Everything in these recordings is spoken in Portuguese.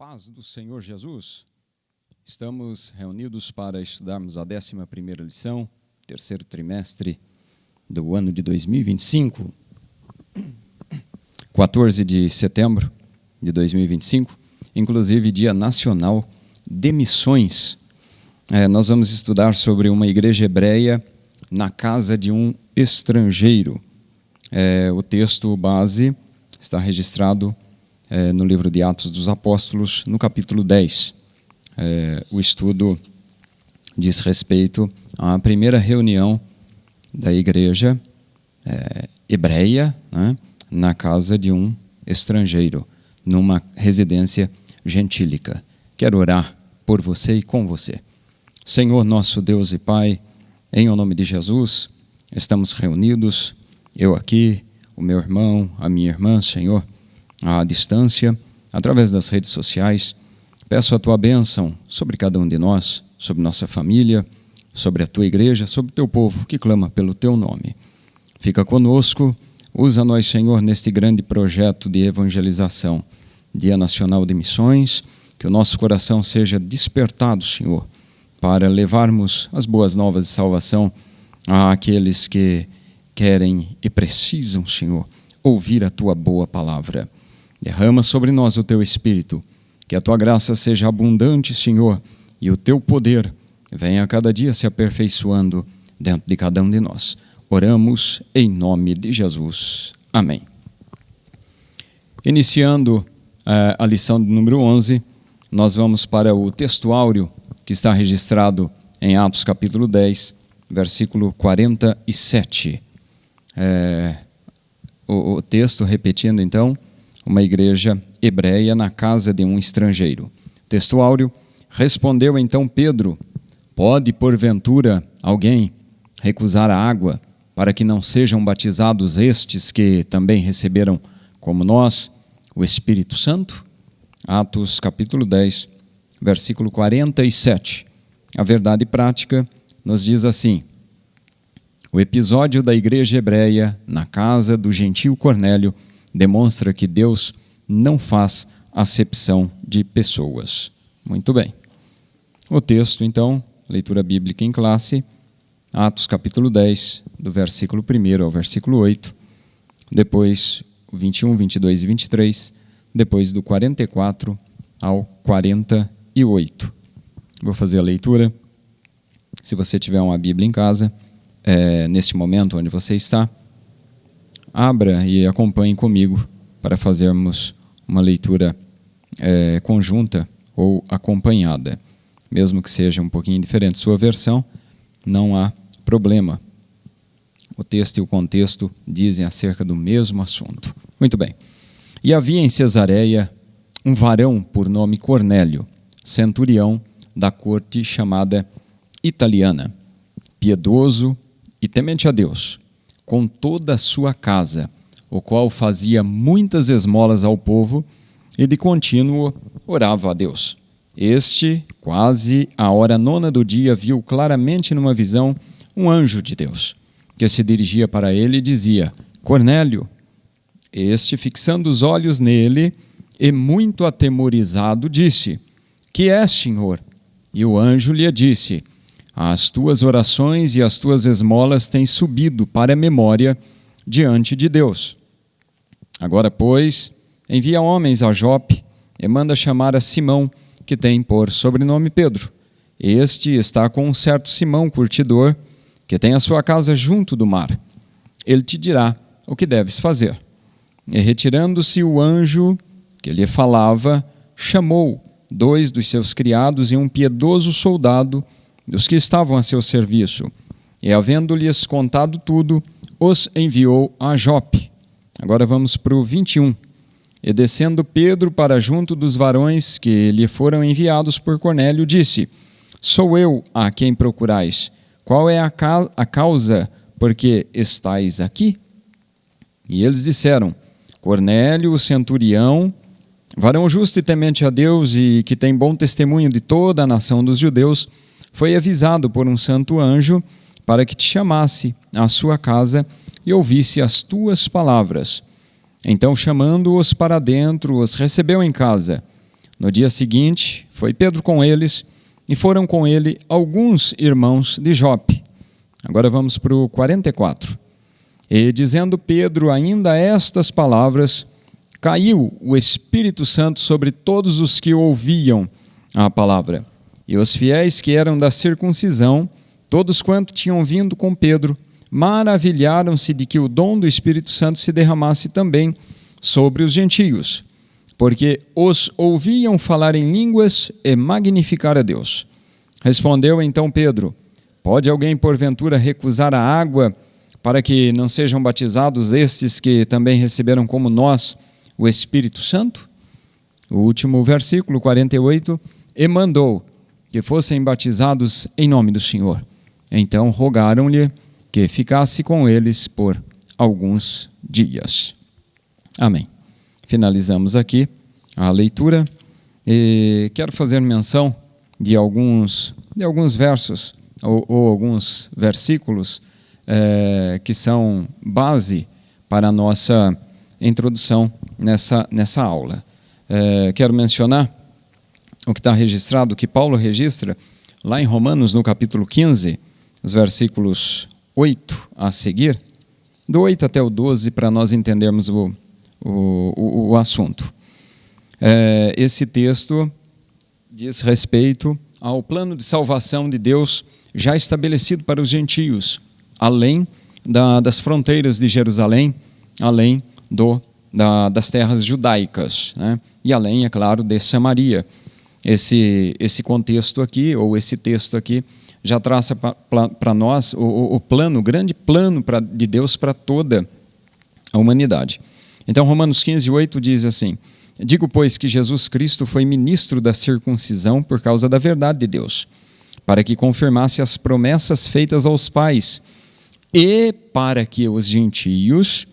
paz do Senhor Jesus. Estamos reunidos para estudarmos a 11ª lição, terceiro trimestre do ano de 2025, 14 de setembro de 2025, inclusive Dia Nacional de Missões. Nós vamos estudar sobre uma igreja hebreia na casa de um estrangeiro. O texto base está registrado no livro de Atos dos Apóstolos, no capítulo 10. O estudo diz respeito à primeira reunião da igreja hebreia, né, na casa de um estrangeiro, numa residência gentílica. Quero orar por você e com você. Senhor, nosso Deus e Pai, em o nome de Jesus, estamos reunidos, eu aqui, o meu irmão, a minha irmã, Senhor, à distância, através das redes sociais. Peço a Tua bênção sobre cada um de nós, sobre nossa família, sobre a Tua igreja, sobre o Teu povo que clama pelo Teu nome. Fica conosco, usa nós, Senhor, neste grande projeto de evangelização, Dia Nacional de Missões, que o nosso coração seja despertado, Senhor, para levarmos as boas novas de salvação àqueles que querem e precisam, Senhor, ouvir a Tua boa palavra. Derrama sobre nós o Teu Espírito, que a Tua graça seja abundante, Senhor, e o Teu poder venha a cada dia se aperfeiçoando dentro de cada um de nós. Oramos em nome de Jesus. Amém. Iniciando a lição de número 11, nós vamos para o texto áureo que está registrado em Atos capítulo 10, versículo 47. O texto repetindo então, uma igreja hebreia na casa de um estrangeiro. Texto áureo: respondeu então Pedro: pode porventura alguém recusar a água para que não sejam batizados estes que também receberam como nós o Espírito Santo? Atos capítulo 10, versículo 47. A verdade prática nos diz assim: o episódio da igreja hebreia na casa do gentio Cornélio demonstra que Deus não faz acepção de pessoas. Muito bem. O texto, então, leitura bíblica em classe, Atos capítulo 10, do versículo 1 ao versículo 8, depois 21, 22 e 23, depois do 44 ao 48. Vou fazer a leitura. Se você tiver uma Bíblia em casa, neste momento onde você está, abra e acompanhe comigo para fazermos uma leitura conjunta ou acompanhada. Mesmo que seja um pouquinho diferente sua versão, não há problema. O texto e o contexto dizem acerca do mesmo assunto. Muito bem. E havia em Cesareia um varão por nome Cornélio, centurião da corte chamada italiana, piedoso e temente a Deus, com toda a sua casa, o qual fazia muitas esmolas ao povo e de contínuo orava a Deus. Este, quase à hora 9ª do dia, viu claramente numa visão um anjo de Deus, que se dirigia para ele e dizia: Cornélio. Este, fixando os olhos nele e muito atemorizado, disse: que é, Senhor? E o anjo lhe disse: as tuas orações e as tuas esmolas têm subido para a memória diante de Deus. Agora, pois, envia homens a Jope e manda chamar a Simão, que tem por sobrenome Pedro. Este está com um certo Simão curtidor, que tem a sua casa junto do mar. Ele te dirá o que deves fazer. E retirando-se o anjo que lhe falava, chamou 2 dos seus criados e um piedoso soldado dos que estavam a seu serviço, e havendo-lhes contado tudo, os enviou a Jope. Agora vamos para o 21. E descendo Pedro para junto dos varões que lhe foram enviados por Cornélio, disse: sou eu a quem procurais. Qual é a causa por que estáis aqui? E eles disseram: Cornélio, o centurião, varão justo e temente a Deus e que tem bom testemunho de toda a nação dos judeus, foi avisado por um santo anjo para que te chamasse à sua casa e ouvisse as tuas palavras. Então, chamando-os para dentro, os recebeu em casa. No dia seguinte, foi Pedro com eles, e foram com ele alguns irmãos de Jope. Agora vamos para o 44. E dizendo Pedro ainda estas palavras, caiu o Espírito Santo sobre todos os que ouviam a palavra. E os fiéis que eram da circuncisão, todos quanto tinham vindo com Pedro, maravilharam-se de que o dom do Espírito Santo se derramasse também sobre os gentios, porque os ouviam falar em línguas e magnificar a Deus. Respondeu então Pedro, pode alguém porventura recusar a água para que não sejam batizados estes que também receberam como nós o Espírito Santo? O último versículo, 48, e mandou que fossem batizados em nome do Senhor. Então rogaram-lhe que ficasse com eles por alguns dias. Amém. Finalizamos aqui a leitura e quero fazer menção de alguns versos ou alguns versículos que são base para a nossa introdução nessa aula. Quero mencionar o que está registrado, o que Paulo registra lá em Romanos, no capítulo 15, os versículos 8 a seguir, do 8 até o 12, para nós entendermos o assunto. Esse texto diz respeito ao plano de salvação de Deus já estabelecido para os gentios, além das fronteiras de Jerusalém, além das terras judaicas, né? E além, é claro, de Samaria. Esse contexto aqui, ou esse texto aqui, já traça para nós o grande plano de Deus para toda a humanidade. Então, Romanos 15, 8 diz assim, digo, pois, que Jesus Cristo foi ministro da circuncisão por causa da verdade de Deus, para que confirmasse as promessas feitas aos pais, e para que os gentios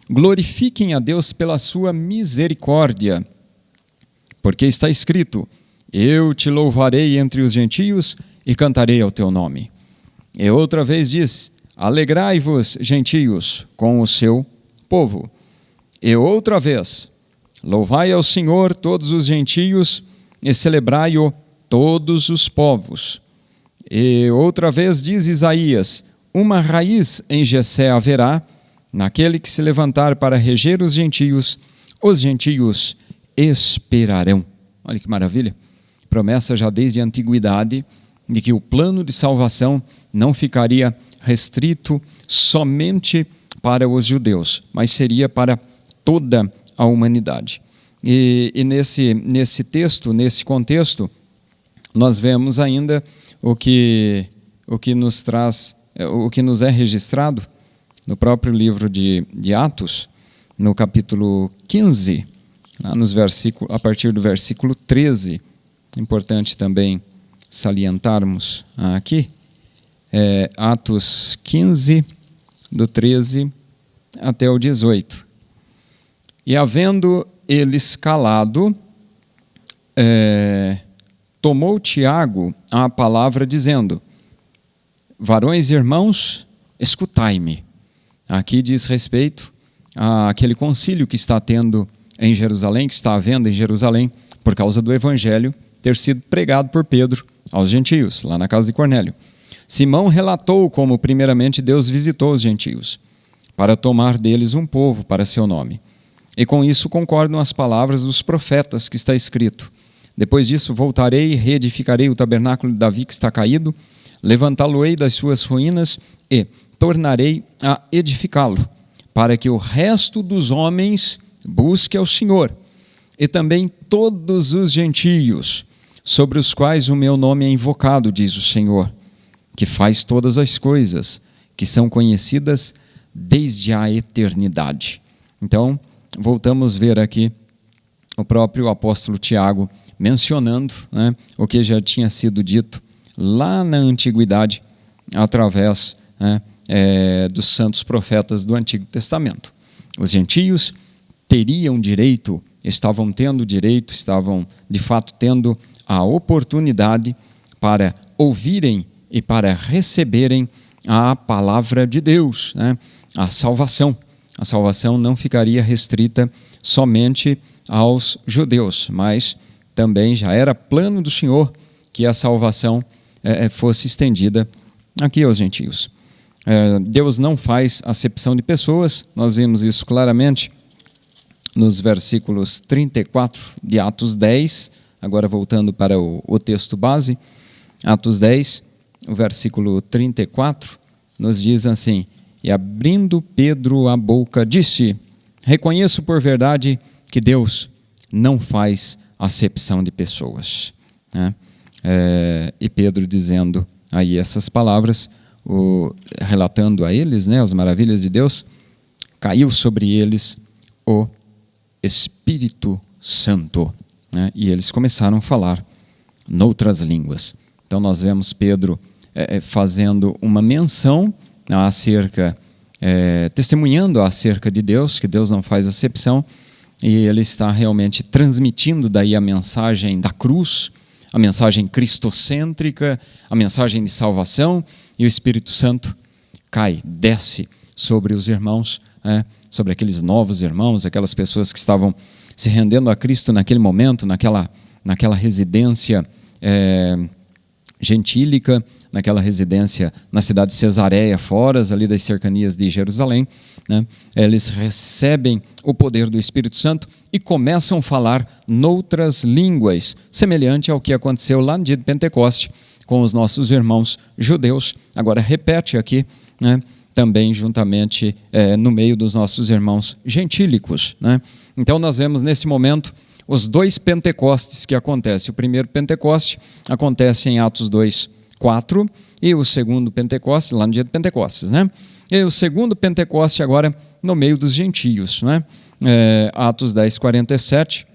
glorifiquem a Deus pela sua misericórdia. Porque está escrito, eu te louvarei entre os gentios e cantarei ao teu nome. E outra vez diz, alegrai-vos, gentios, com o seu povo. E outra vez, louvai ao Senhor todos os gentios e celebrai-o todos os povos. E outra vez diz Isaías, uma raiz em Jessé haverá, naquele que se levantar para reger os gentios esperarão. Olha que maravilha. Promessa já desde a antiguidade de que o plano de salvação não ficaria restrito somente para os judeus, mas seria para toda a humanidade. E nesse texto, nesse contexto, nós vemos ainda o que nos traz, o que nos é registrado no próprio livro de Atos, no capítulo 15, lá a partir do versículo 13. Importante também salientarmos aqui, Atos 15, do 13 até o 18. E havendo eles calado, tomou Tiago a palavra, dizendo, varões e irmãos, escutai-me. Aqui diz respeito àquele concílio que está havendo em Jerusalém, por causa do evangelho ter sido pregado por Pedro aos gentios, lá na casa de Cornélio. Simão relatou como primeiramente Deus visitou os gentios, para tomar deles um povo para seu nome. E com isso concordam as palavras dos profetas que está escrito. Depois disso voltarei e reedificarei o tabernáculo de Davi que está caído, levantá-lo-ei das suas ruínas e tornarei a edificá-lo, para que o resto dos homens busque ao Senhor, e também todos os gentios, sobre os quais o meu nome é invocado, diz o Senhor, que faz todas as coisas, que são conhecidas desde a eternidade. Então, voltamos a ver aqui o próprio apóstolo Tiago mencionando, né, o que já tinha sido dito lá na antiguidade, através, né, dos santos profetas do Antigo Testamento. Os gentios teriam direito, estavam de fato tendo a oportunidade para ouvirem e para receberem a palavra de Deus, né? A salvação. A salvação não ficaria restrita somente aos judeus, mas também já era plano do Senhor que a salvação fosse estendida aqui aos gentios. Deus não faz acepção de pessoas, nós vimos isso claramente nos versículos 34 de Atos 10, agora voltando para o texto base, Atos 10, o versículo 34, nos diz assim: e abrindo Pedro a boca, disse: reconheço por verdade que Deus não faz acepção de pessoas. E Pedro dizendo aí essas palavras, relatando a eles, as maravilhas de Deus, caiu sobre eles o Espírito Santo, e eles começaram a falar noutras línguas. Então nós vemos Pedro fazendo uma menção acerca, testemunhando acerca de Deus, que Deus não faz acepção, e ele está realmente transmitindo daí a mensagem da cruz, a mensagem cristocêntrica, a mensagem de salvação, e o Espírito Santo desce sobre os irmãos, sobre aqueles novos irmãos, aquelas pessoas que estavam se rendendo a Cristo naquele momento, naquela residência gentílica, naquela residência na cidade de Cesareia, fora ali das cercanias de Jerusalém. Eles recebem o poder do Espírito Santo e começam a falar noutras línguas, semelhante ao que aconteceu lá no dia de Pentecoste com os nossos irmãos judeus. Agora repete aqui, também juntamente no meio dos nossos irmãos gentílicos. Então nós vemos nesse momento os dois Pentecostes que acontecem. O primeiro Pentecoste acontece em Atos 2, 4, e o segundo Pentecoste, lá no dia de Pentecostes. E o segundo Pentecoste agora no meio dos gentios. Atos 10, 47,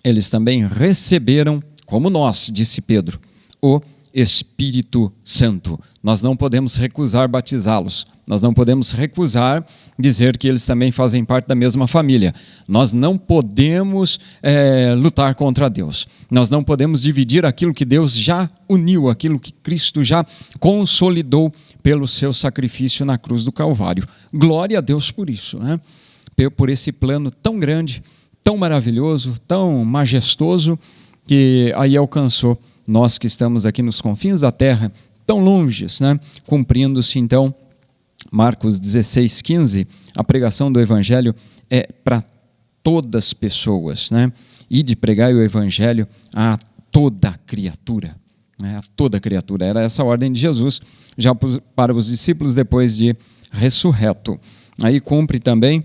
eles também receberam, como nós, disse Pedro, o Espírito Santo. Nós não podemos recusar batizá-los, nós não podemos recusar dizer que eles também fazem parte da mesma família. Nós não podemos lutar contra Deus, nós não podemos dividir aquilo que Deus já uniu, aquilo que Cristo já consolidou pelo seu sacrifício na cruz do Calvário. Glória a Deus por isso, por esse plano tão grande, tão maravilhoso, tão majestoso, que aí alcançou nós que estamos aqui nos confins da terra, tão longes, cumprindo-se então Marcos 16, 15, a pregação do Evangelho é para todas as pessoas, e de pregar o Evangelho a toda criatura, a toda criatura. Era essa a ordem de Jesus, já para os discípulos depois de ressurreto. Aí cumpre também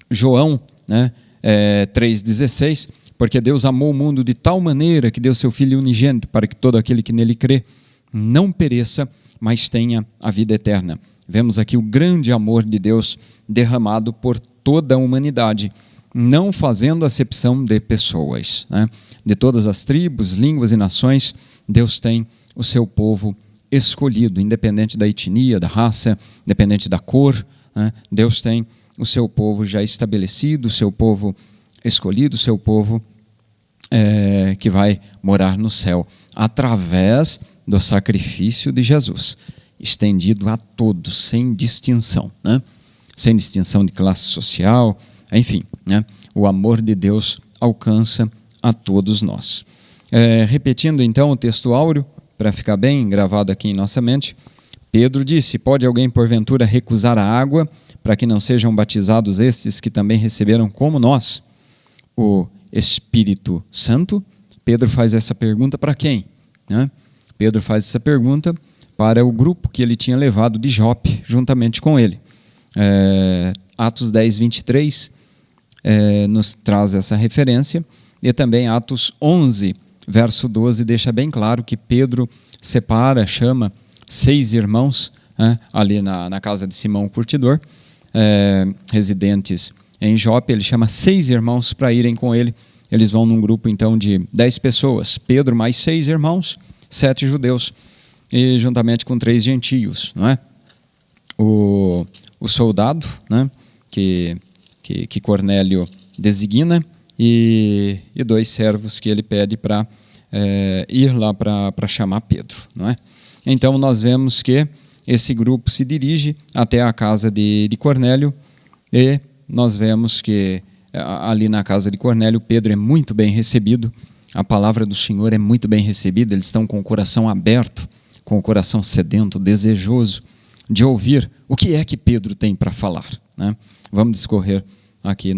João 3,16, porque Deus amou o mundo de tal maneira que deu seu Filho unigênito para que todo aquele que nele crê não pereça, mas tenha a vida eterna. Vemos aqui o grande amor de Deus derramado por toda a humanidade, não fazendo acepção de pessoas. De todas as tribos, línguas e nações, Deus tem o seu povo escolhido, independente da etnia, da raça, independente da cor. Deus tem o seu povo já estabelecido, o seu povo escolhido, o seu povo que vai morar no céu, através do sacrifício de Jesus, estendido a todos, sem distinção, sem distinção de classe social, enfim, o amor de Deus alcança a todos nós. Repetindo então o texto áureo, para ficar bem gravado aqui em nossa mente, Pedro disse: pode alguém porventura recusar a água para que não sejam batizados estes que também receberam como nós o Espírito Santo? Pedro faz essa pergunta para quem? Pedro faz essa pergunta para o grupo que ele tinha levado de Jope, juntamente com ele. Atos 10, 23 nos traz essa referência, e também Atos 11, verso 12, deixa bem claro que Pedro chama 6 irmãos ali na casa de Simão o Curtidor, residentes em Jope. Ele chama 6 irmãos para irem com ele. Eles vão num grupo então de 10 pessoas, Pedro mais 6 irmãos, 7 judeus, e juntamente com 3 gentios, o soldado, que Cornélio designa, e 2 servos que ele pede para ir lá para chamar Pedro, Então nós vemos que esse grupo se dirige até a casa de Cornélio, e nós vemos que ali na casa de Cornélio Pedro é muito bem recebido, a palavra do Senhor é muito bem recebida, eles estão com o coração aberto, com o coração sedento, desejoso de ouvir o que é que Pedro tem para falar, né? Vamos discorrer aqui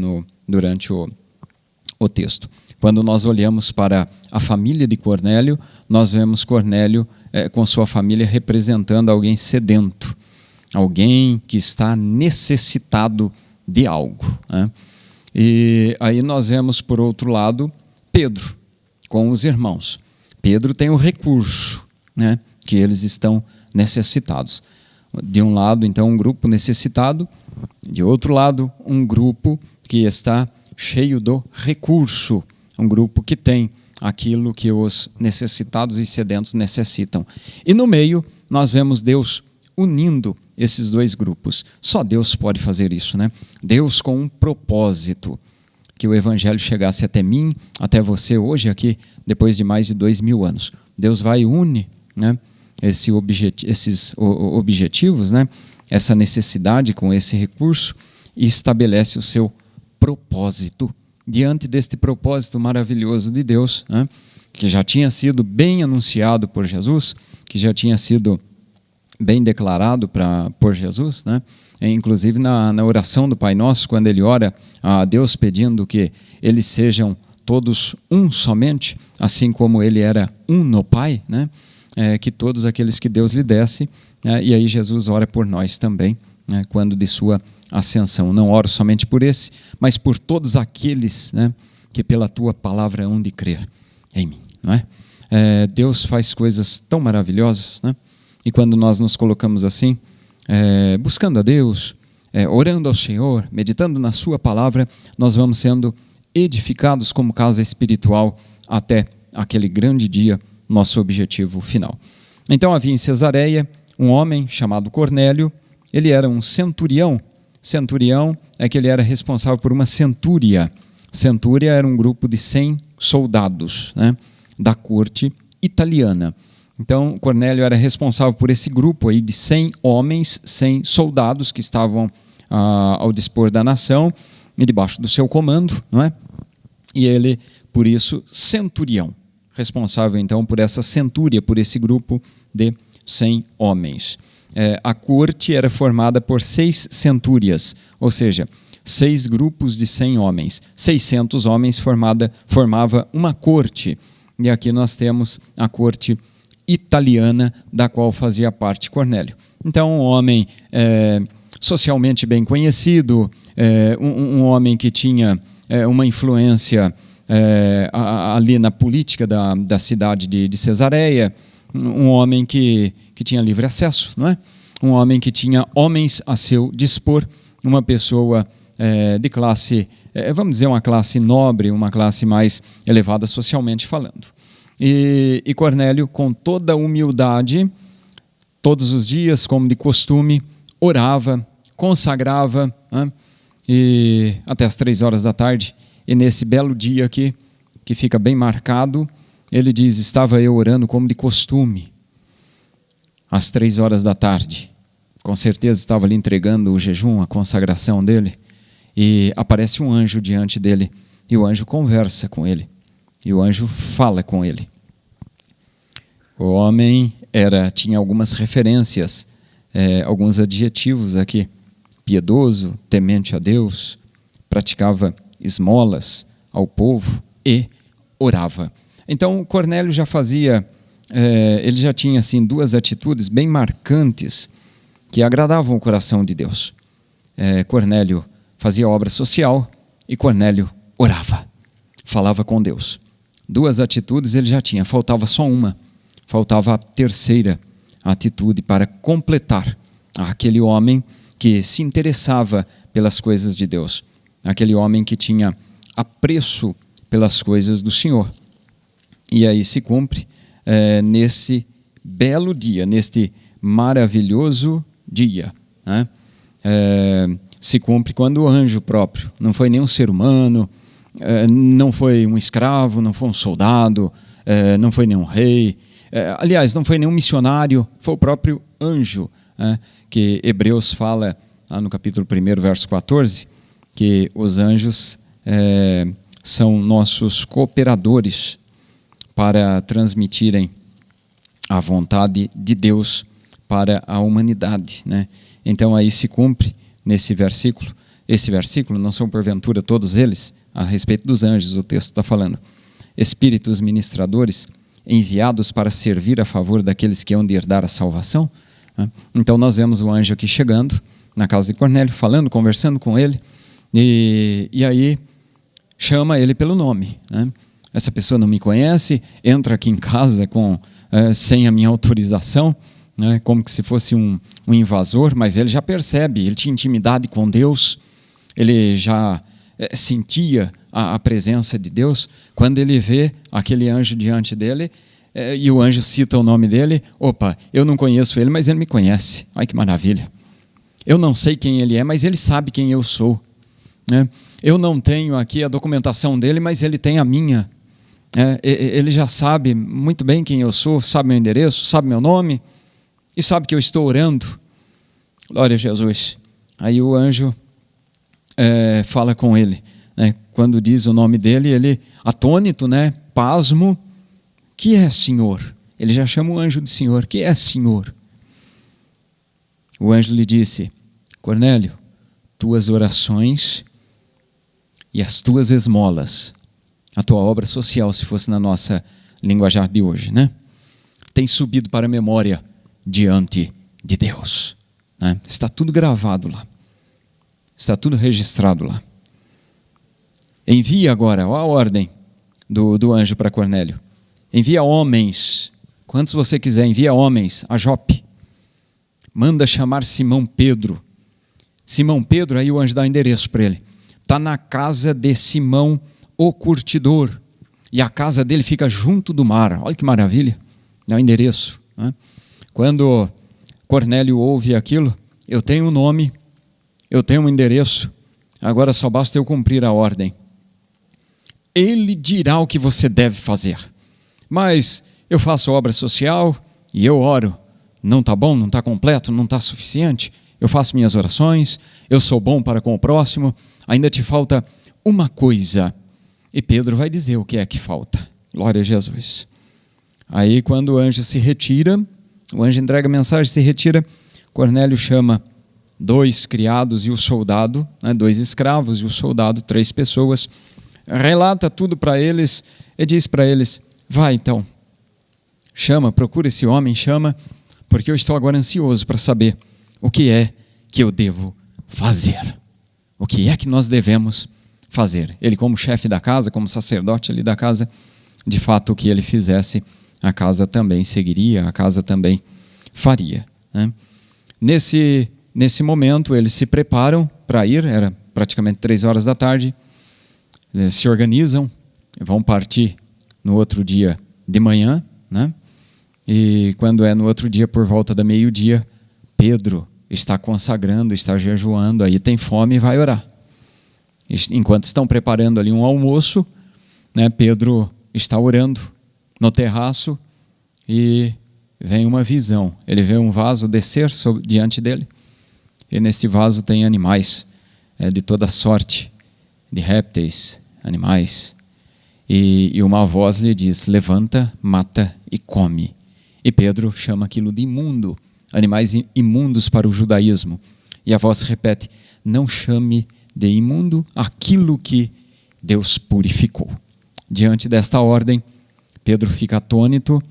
durante o texto. Quando nós olhamos para a família de Cornélio, nós vemos Cornélio com sua família representando alguém sedento, alguém que está necessitado de algo, né? E aí nós vemos, por outro lado, Pedro com os irmãos. Pedro tem o recurso, né, que eles estão necessitados. De um lado, então, um grupo necessitado, de outro lado, um grupo que está cheio do recurso, um grupo que tem aquilo que os necessitados e sedentos necessitam. E no meio, nós vemos Deus unindo esses dois grupos. Só Deus pode fazer isso, né? Deus com um propósito, que o Evangelho chegasse até mim, até você hoje aqui, depois de mais de 2000 anos. Deus vai e une, né, esses objetivos, né, essa necessidade com esse recurso e estabelece o seu propósito. Diante deste propósito maravilhoso de Deus, né, que já tinha sido bem anunciado por Jesus, que já tinha sido bem declarado por Jesus, né? Inclusive na oração do Pai Nosso, quando ele ora a Deus pedindo que eles sejam todos um somente, assim como ele era um no Pai, né? Que todos aqueles que Deus lhe desse, e aí Jesus ora por nós também, né? Quando de sua ascensão. Não oro somente por esse, mas por todos aqueles, né, que pela tua palavra hão de crer em mim, não é? Deus faz coisas tão maravilhosas, né? E quando nós nos colocamos assim, buscando a Deus, orando ao Senhor, meditando na sua palavra, nós vamos sendo edificados como casa espiritual até aquele grande dia, nosso objetivo final. Então havia em Cesareia um homem chamado Cornélio, ele era um centurião. Centurião é que ele era responsável por uma centúria. Centúria era um grupo de 100 soldados, né, da corte italiana. Então, Cornélio era responsável por esse grupo aí de 100 homens, 100 soldados que estavam ao dispor da nação e debaixo do seu comando, não é? E ele, por isso, centurião, responsável então por essa centúria, por esse grupo de 100 homens. A corte era formada por 6 centúrias, ou seja, 6 grupos de 100 homens. 600 homens formava uma corte. E aqui nós temos a corte italiana, da qual fazia parte Cornélio. Então, um homem socialmente bem conhecido, um homem que tinha uma influência ali na política da cidade de Cesareia, um homem que tinha livre acesso, não é? Um homem que tinha homens a seu dispor, uma pessoa de classe, vamos dizer, uma classe nobre, uma classe mais elevada socialmente falando. E Cornélio, com toda a humildade, todos os dias, como de costume, orava, consagrava, né? E até as 3 horas da tarde. E nesse belo dia aqui, que fica bem marcado, ele diz: estava eu orando como de costume, às 3 horas da tarde. Com certeza estava ali entregando o jejum, a consagração dele. E aparece um anjo diante dele. E o anjo conversa com ele. E o anjo fala com ele. O homem tinha algumas referências, alguns adjetivos aqui. Piedoso, temente a Deus, praticava esmolas ao povo e orava. Então, Cornélio já fazia, ele já tinha assim 2 atitudes bem marcantes que agradavam o coração de Deus. Cornélio fazia obra social e Cornélio orava, falava com Deus. 2 atitudes ele já tinha, faltava só uma. Faltava a terceira atitude para completar aquele homem que se interessava pelas coisas de Deus, aquele homem que tinha apreço pelas coisas do Senhor. E aí se cumpre nesse belo dia, neste maravilhoso dia, né? Se cumpre quando o anjo próprio, não foi nenhum ser humano, não foi um escravo, não foi um soldado, não foi nenhum rei, aliás, não foi nenhum missionário, foi o próprio anjo, que Hebreus fala lá no capítulo 1, verso 14, que os anjos são nossos cooperadores, para transmitirem a vontade de Deus para a humanidade, né? Então aí se cumpre nesse versículo. Esse versículo, não são porventura todos eles, a respeito dos anjos, o texto está falando, espíritos ministradores enviados para servir a favor daqueles que hão de herdar a salvação, né? Então nós vemos o anjo aqui chegando na casa de Cornélio, falando, conversando com ele, e aí chama ele pelo nome, né? Essa pessoa não me conhece, entra aqui em casa sem a minha autorização, né? Como que se fosse um invasor, mas ele já percebe, ele tinha intimidade com Deus, ele já sentia a presença de Deus. Quando ele vê aquele anjo diante dele, e o anjo cita o nome dele, opa, eu não conheço ele, mas ele me conhece, ai que maravilha. Eu não sei quem ele é, mas ele sabe quem eu sou, né? Eu não tenho aqui a documentação dele, mas ele tem a minha. Ele já sabe muito bem quem eu sou, sabe meu endereço, sabe meu nome, e sabe que eu estou orando. Glória a Jesus. Aí o anjo fala com ele, né? Quando diz o nome dele, ele atônito, né? Pasmo, que é Senhor? Ele já chama o anjo de Senhor, que é Senhor? O anjo lhe disse, Cornélio, tuas orações e as tuas esmolas, a tua obra social, se fosse na nossa linguajar de hoje, né? Tem subido para a memória diante de Deus, né? Está tudo gravado lá, está tudo registrado lá. Envia agora, olha a ordem do anjo para Cornélio, envia homens, quantos você quiser, envia homens a Jope, manda chamar Simão Pedro. Simão Pedro, aí o anjo dá o endereço para ele, está na casa de Simão o curtidor, e a casa dele fica junto do mar. Olha que maravilha, é o endereço, né? Quando Cornélio ouve aquilo, eu tenho um nome, eu tenho um endereço, agora só basta eu cumprir a ordem. Ele dirá o que você deve fazer, mas eu faço obra social e eu oro, não está bom, não está completo, não está suficiente, eu faço minhas orações, eu sou bom para com o próximo, ainda te falta uma coisa. E Pedro vai dizer o que é que falta. Glória a Jesus. Aí quando o anjo se retira, o anjo entrega a mensagem, se retira, Cornélio chama 2 criados e o soldado, né, 2 escravos e o soldado, 3 pessoas, relata tudo para eles e diz para eles, vai então, chama, procura esse homem, chama, porque eu estou agora ansioso para saber o que é que eu devo fazer. O que é que nós devemos fazer? Ele como chefe da casa, como sacerdote ali da casa, de fato o que ele fizesse, a casa também seguiria, a casa também faria, né? Nesse momento eles se preparam para ir, era praticamente 3 horas da tarde, se organizam, vão partir no outro dia de manhã, né? E quando é no outro dia por volta da meio-dia, Pedro está consagrando, está jejuando, aí tem fome e vai orar. Enquanto estão preparando ali um almoço, né, Pedro está orando no terraço e vem uma visão. Ele vê um vaso descer diante dele e nesse vaso tem animais de toda sorte, de répteis, animais. E uma voz lhe diz, levanta, mata e come. E Pedro chama aquilo de imundo, animais imundos para o judaísmo. E a voz repete, não chame de imundo aquilo que Deus purificou. Diante desta ordem, Pedro fica atônito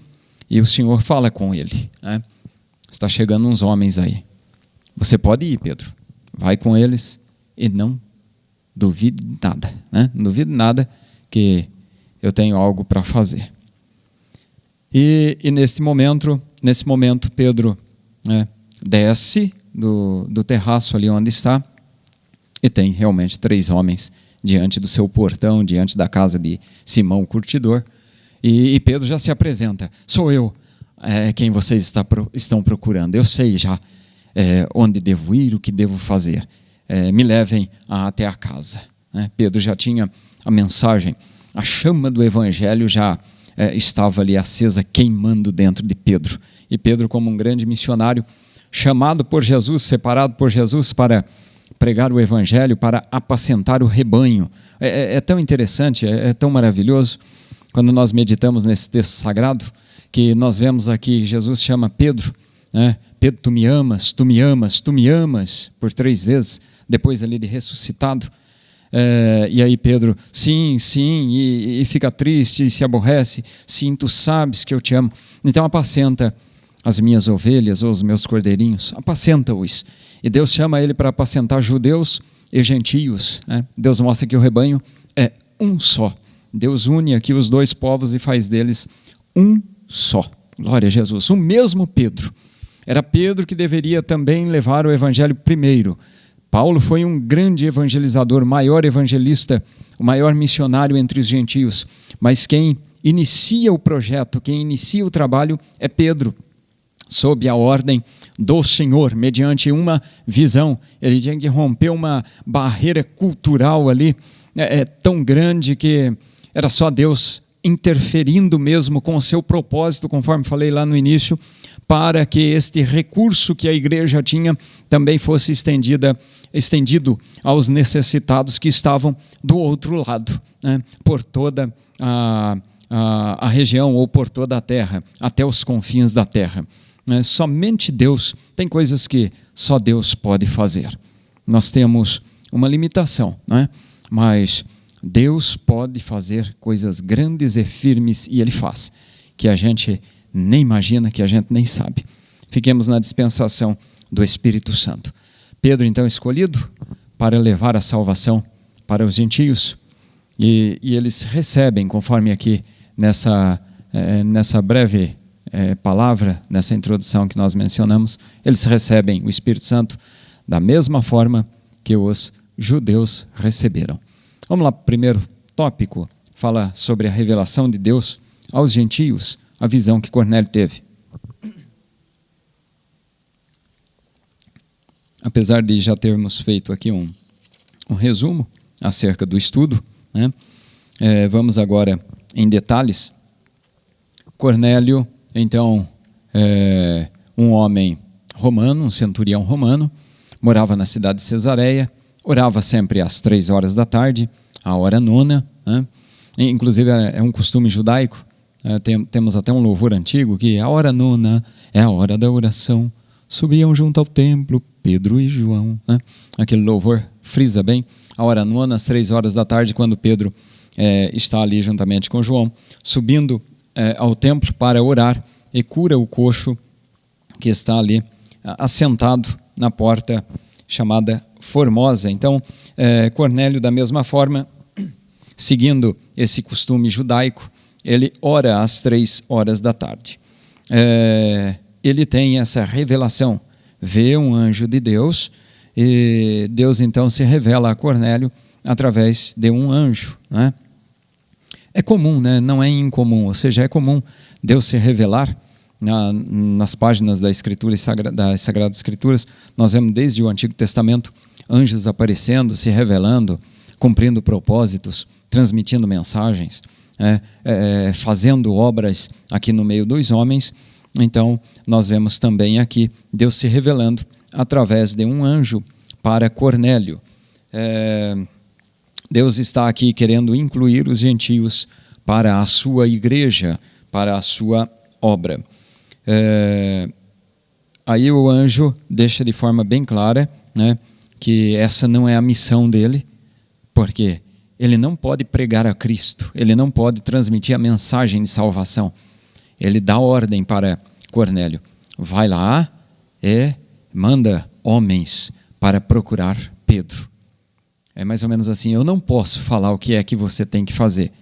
e o Senhor fala com ele, né? Está chegando uns homens aí. Você pode ir, Pedro. Vai com eles e não duvide nada, né? Não duvide nada que eu tenho algo para fazer. E nesse momento, Pedro, né, desce do terraço ali onde está e tem realmente 3 homens diante do seu portão, diante da casa de Simão o curtidor, e Pedro já se apresenta, sou eu quem vocês estão procurando, eu sei já onde devo ir, o que devo fazer, me levem até a casa, né? Pedro já tinha a mensagem, a chama do evangelho já estava ali acesa, queimando dentro de Pedro, e Pedro como um grande missionário, chamado por Jesus, separado por Jesus para pregar o evangelho, para apacentar o rebanho. É tão interessante, é tão maravilhoso, quando nós meditamos nesse texto sagrado, que nós vemos aqui, Jesus chama Pedro, né? Pedro, tu me amas, tu me amas, tu me amas, por 3 vezes, depois ali de ressuscitado. E aí Pedro, sim, e fica triste, e se aborrece, sim, tu sabes que eu te amo, então apacenta as minhas ovelhas ou os meus cordeirinhos, apacenta-os. E Deus chama ele para apacentar judeus e gentios, né? Deus mostra que o rebanho é um só. Deus une aqui os 2 povos e faz deles um só. Glória a Jesus. O mesmo Pedro. Era Pedro que deveria também levar o evangelho primeiro. Paulo foi um grande evangelizador, maior evangelista, o maior missionário entre os gentios. Mas quem inicia o projeto, quem inicia o trabalho é Pedro, sob a ordem do Senhor, mediante uma visão. Ele tinha que romper uma barreira cultural ali, tão grande que era só Deus interferindo mesmo com o seu propósito, conforme falei lá no início, para que este recurso que a igreja tinha também fosse estendido aos necessitados que estavam do outro lado, né? Por toda a região ou por toda a terra, até os confins da terra. Somente Deus, tem coisas que só Deus pode fazer. Nós temos uma limitação, né? Mas Deus pode fazer coisas grandes e firmes, e Ele faz, que a gente nem imagina, que a gente nem sabe. Fiquemos na dispensação do Espírito Santo. Pedro, então, escolhido para levar a salvação para os gentios, e eles recebem, conforme aqui nessa breve palavra, nessa introdução que nós mencionamos, eles recebem o Espírito Santo da mesma forma que os judeus receberam. Vamos lá, primeiro tópico, fala sobre a revelação de Deus aos gentios, a visão que Cornélio teve. Apesar de já termos feito aqui um resumo acerca do estudo, né? Vamos agora em detalhes. Cornélio, então, um homem romano, um centurião romano, morava na cidade de Cesareia, orava sempre às 3 horas da tarde, a hora nona, né? Inclusive é um costume judaico, temos até um louvor antigo que a hora nona é a hora da oração, subiam junto ao templo Pedro e João, né? Aquele louvor frisa bem, a hora nona, às 3 horas da tarde, quando Pedro está ali juntamente com João, subindo ao templo para orar, e cura o coxo que está ali assentado na porta chamada Formosa. Então, Cornélio, da mesma forma, seguindo esse costume judaico, ele ora às 3 horas da tarde. Ele tem essa revelação, vê um anjo de Deus, e Deus então se revela a Cornélio através de um anjo, né? É comum, né? Não é incomum, ou seja, é comum Deus se revelar nas páginas da Escritura, das Sagradas Escrituras. Nós vemos desde o Antigo Testamento anjos aparecendo, se revelando, cumprindo propósitos, transmitindo mensagens, fazendo obras aqui no meio dos homens. Então, nós vemos também aqui Deus se revelando através de um anjo para Cornélio. Deus está aqui querendo incluir os gentios para a sua igreja, para a sua obra. Aí o anjo deixa de forma bem clara, né, que essa não é a missão dele, porque ele não pode pregar a Cristo, ele não pode transmitir a mensagem de salvação. Ele dá ordem para Cornélio: vai lá e manda homens para procurar Pedro. É mais ou menos assim: eu não posso falar o que é que você tem que fazer,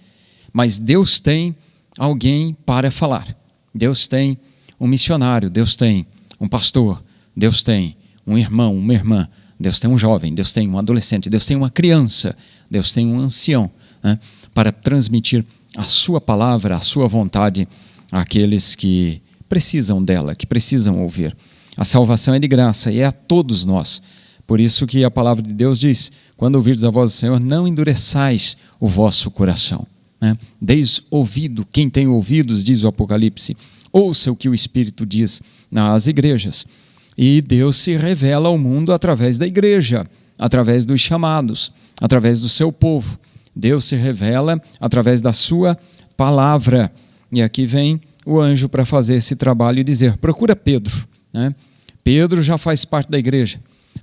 mas Deus tem alguém para falar. Deus tem um missionário, Deus tem um pastor, Deus tem um irmão, uma irmã, Deus tem um jovem, Deus tem um adolescente, Deus tem uma criança, Deus tem um ancião, né, para transmitir a sua palavra, a sua vontade àqueles que precisam dela, que precisam ouvir. A salvação é de graça e é a todos nós. Por isso que a palavra de Deus diz: quando ouvirdes a voz do Senhor, não endureçais o vosso coração, né? Deis ouvido, quem tem ouvidos, diz o Apocalipse, ouça o que o Espírito diz nas igrejas. E Deus se revela ao mundo através da igreja, através dos chamados, através do seu povo. Deus se revela através da sua palavra. E aqui vem o anjo para fazer esse trabalho e dizer: procura Pedro, né? Pedro já faz parte da igreja.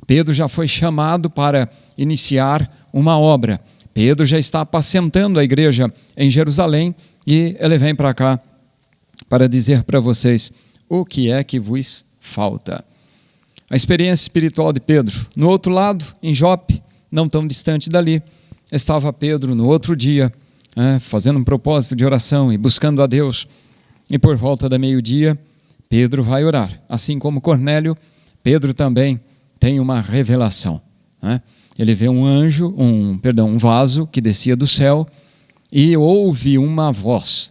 Pedro já foi chamado para iniciar uma obra. Pedro já está apacentando a igreja em Jerusalém e ele vem para cá para dizer para vocês o que é que vos falta. A experiência espiritual de Pedro. No outro lado, em Jope, não tão distante dali, estava Pedro no outro dia, fazendo um propósito de oração e buscando a Deus. E por volta da meio-dia, Pedro vai orar. Assim como Cornélio, Pedro também tem uma revelação. Ele vê um vaso que descia do céu e ouve uma voz.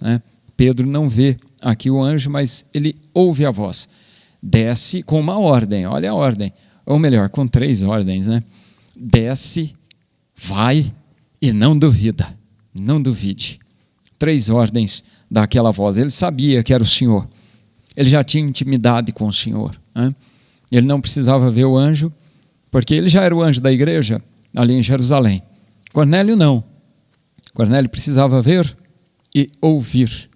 Pedro não vê aqui o anjo, mas ele ouve a voz. Desce com uma ordem, olha a ordem, ou melhor, com 3 ordens, Desce, vai e não duvida, não duvide. 3 ordens daquela voz. Ele sabia que era o Senhor, ele já tinha intimidade com o Senhor, Ele não precisava ver o anjo, porque ele já era o anjo da igreja ali em Jerusalém. Cornélio não. Cornélio precisava ver e ouvir.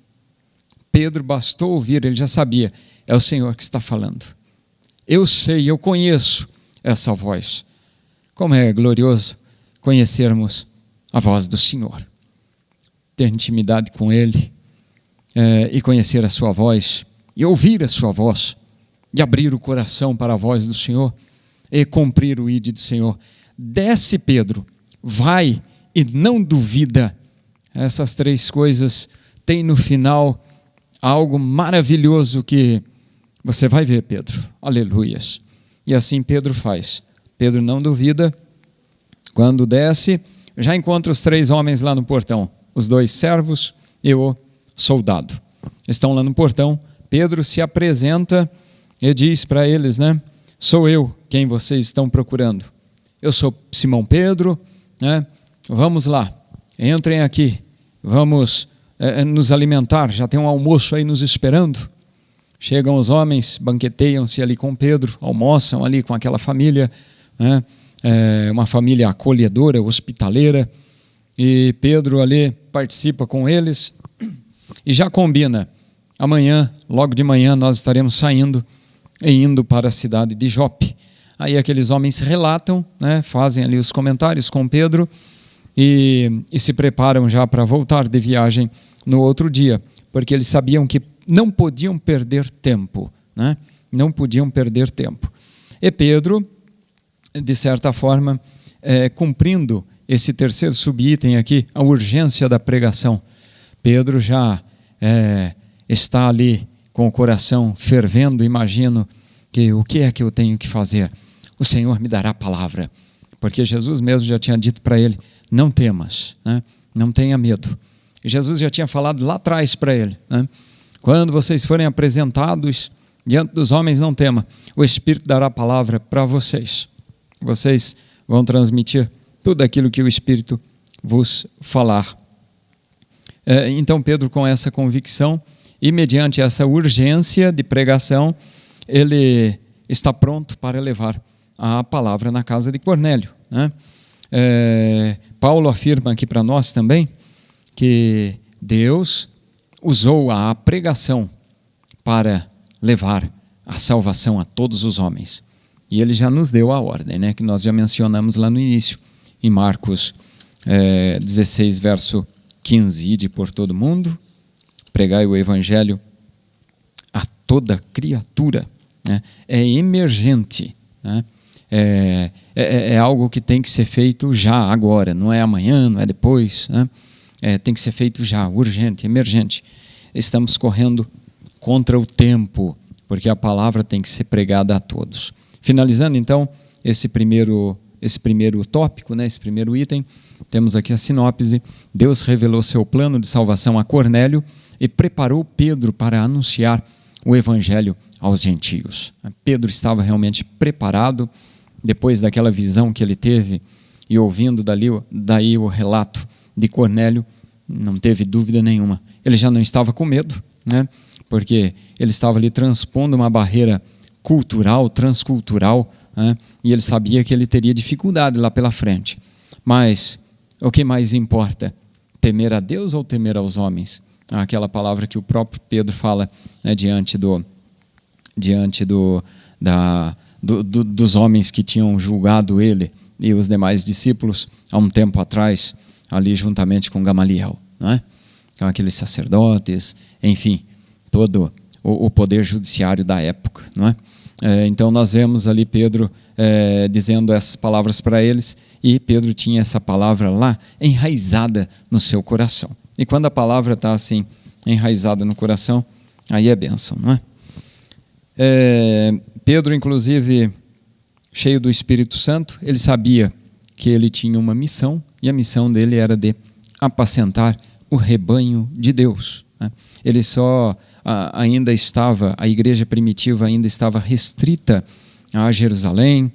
Pedro bastou ouvir, ele já sabia, é o Senhor que está falando. Eu sei, eu conheço essa voz. Como é glorioso conhecermos a voz do Senhor. Ter intimidade com Ele e conhecer a sua voz, e ouvir a sua voz, e abrir o coração para a voz do Senhor, e cumprir o ídolo do Senhor. Desce, Pedro, vai e não duvida. Essas 3 coisas têm no final algo maravilhoso que você vai ver, Pedro. Aleluias. E assim Pedro faz. Pedro não duvida. Quando desce, já encontra os 3 homens lá no portão. Os 2 servos e o soldado. Estão lá no portão. Pedro se apresenta e diz para eles, sou eu quem vocês estão procurando. Eu sou Simão Pedro, Vamos lá, entrem aqui, vamos nos alimentar, já tem um almoço aí nos esperando. Chegam os homens, banqueteiam-se ali com Pedro, almoçam ali com aquela família, uma família acolhedora, hospitaleira, e Pedro ali participa com eles e já combina, amanhã, logo de manhã, nós estaremos saindo e indo para a cidade de Jope. Aí aqueles homens relatam, fazem ali os comentários com Pedro e se preparam já para voltar de viagem no outro dia, porque eles sabiam que não podiam perder tempo, não podiam perder tempo. E Pedro, de certa forma, cumprindo esse terceiro subitem aqui, a urgência da pregação, Pedro já está ali com o coração fervendo, imagino que o que é que eu tenho que fazer? O Senhor me dará a palavra, porque Jesus mesmo já tinha dito para ele, não temas, não tenha medo. E Jesus já tinha falado lá atrás para ele, quando vocês forem apresentados diante dos homens, não tema, o Espírito dará a palavra para vocês. Vocês vão transmitir tudo aquilo que o Espírito vos falar. Então Pedro, com essa convicção e mediante essa urgência de pregação, ele está pronto para levar a palavra na casa de Cornélio. Paulo afirma aqui para nós também que Deus usou a pregação para levar a salvação a todos os homens. E ele já nos deu a ordem, que nós já mencionamos lá no início, em Marcos 16, verso 15, ide por todo mundo, pregai o evangelho a toda criatura. É emergente, é algo que tem que ser feito já, agora, não é amanhã, não é depois, tem que ser feito já, urgente, emergente. Estamos correndo contra o tempo, porque a palavra tem que ser pregada a todos. Finalizando então esse primeiro tópico, esse primeiro item, temos aqui a sinopse. Deus revelou seu plano de salvação a Cornélio e preparou Pedro para anunciar o evangelho aos gentios. Pedro estava realmente preparado, depois daquela visão que ele teve e ouvindo daí o relato de Cornélio, não teve dúvida nenhuma. Ele já não estava com medo, porque ele estava ali transpondo uma barreira cultural, transcultural, e ele sabia que ele teria dificuldade lá pela frente. Mas o que mais importa? Temer a Deus ou temer aos homens? aquela palavra que o próprio Pedro fala, né, diante dos homens que tinham julgado ele e os demais discípulos há um tempo atrás, ali juntamente com Gamaliel, não é? Então, aqueles sacerdotes, enfim, todo o poder judiciário da época, não é? Então nós vemos ali Pedro dizendo essas palavras para eles, e Pedro tinha essa palavra lá enraizada no seu coração. E quando a palavra está assim enraizada no coração, aí é bênção, não é? Pedro, inclusive, cheio do Espírito Santo, ele sabia que ele tinha uma missão, e a missão dele era de apacentar o rebanho de Deus, né? Ele a igreja primitiva ainda estava restrita a Jerusalém,